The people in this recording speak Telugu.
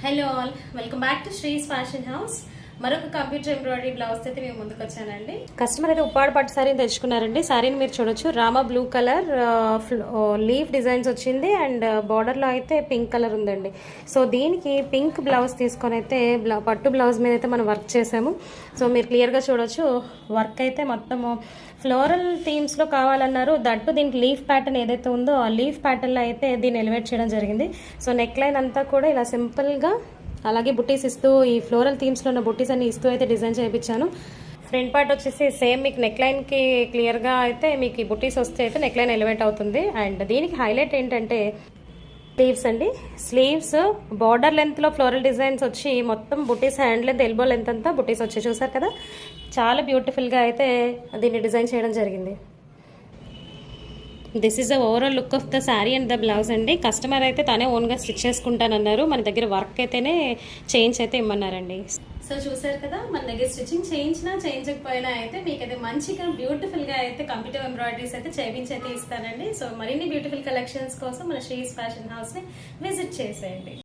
Hello all, welcome back to శ్రీస్ fashion house. మరొక కంప్యూటర్ ఎంబ్రాయిడరీ బ్లౌజ్ అయితే మేము ముందుకు వచ్చానండి. కస్టమర్ అయితే ఉప్పాడ పట్టు శారీని తెచ్చుకున్నారండి. శారీని మీరు చూడొచ్చు, Rama blue colour leaf designs వచ్చింది అండ్ బార్డర్లో అయితే పింక్ కలర్ ఉందండి. సో దీనికి పింక్ బ్లౌజ్ తీసుకొని అయితే పట్టు బ్లౌజ్ మీద అయితే మనం వర్క్ చేసాము. సో మీరు క్లియర్గా చూడొచ్చు, వర్క్ అయితే మొత్తము ఫ్లోరల్ థీమ్స్లో కావాలన్నారు. దట్టు దీనికి లీఫ్ ప్యాటర్న్ ఏదైతే ఉందో ఆ లీఫ్ ప్యాటర్న్లో అయితే దీన్ని ఎలివేట్ చేయడం జరిగింది. సో నెక్ లైన్ అంతా కూడా ఇలా సింపుల్గా, అలాగే బుట్టీస్ ఇస్తూ ఈ ఫ్లోరల్ థీమ్స్లో ఉన్న బుట్టీస్ అన్ని ఇస్తూ అయితే డిజైన్ చేయించాను. ఫ్రంట్ పార్ట్ వచ్చేసి సేమ్ మీకు నెక్ లైన్కి క్లియర్గా అయితే మీకు ఈ బుట్టీస్ వస్తే అయితే నెక్ లైన్ ఎలివేట్ అవుతుంది. అండ్ దీనికి హైలైట్ ఏంటంటే స్లీవ్స్ అండి. స్లీవ్స్ బార్డర్ లెంత్లో ఫ్లోరల్ డిజైన్స్ వచ్చి మొత్తం బుట్టీస్ హ్యాండ్ లెంత్, ఎల్బో లెంత్ అంతా బుట్టీస్ వచ్చి చూసారు కదా, చాలా బ్యూటిఫుల్గా అయితే దీన్ని డిజైన్ చేయడం జరిగింది. This is the overall look of the sari and the blouse అండి. కస్టమర్ అయితే తనే ఓన్గా స్టిచ్ చేసుకుంటానన్నారు. మన దగ్గర వర్క్ అయితేనే చేంజ్ అయితే ఇమ్మన్నారండి. సో చూసారు కదా, మన దగ్గర స్టిచ్చింగ్ చేయించినా చేయించకపోయినా అయితే మీకైతే మంచిగా బ్యూటిఫుల్గా అయితే కంప్యూటర్ ఎంబ్రాయిడరీస్ అయితే చేయించి అయితే ఇస్తానండి. సో మరిన్ని బ్యూటిఫుల్ కలెక్షన్స్ కోసం మన శ్రీస్ ఫ్యాషన్ హౌస్ని విజిట్ చేసేయండి.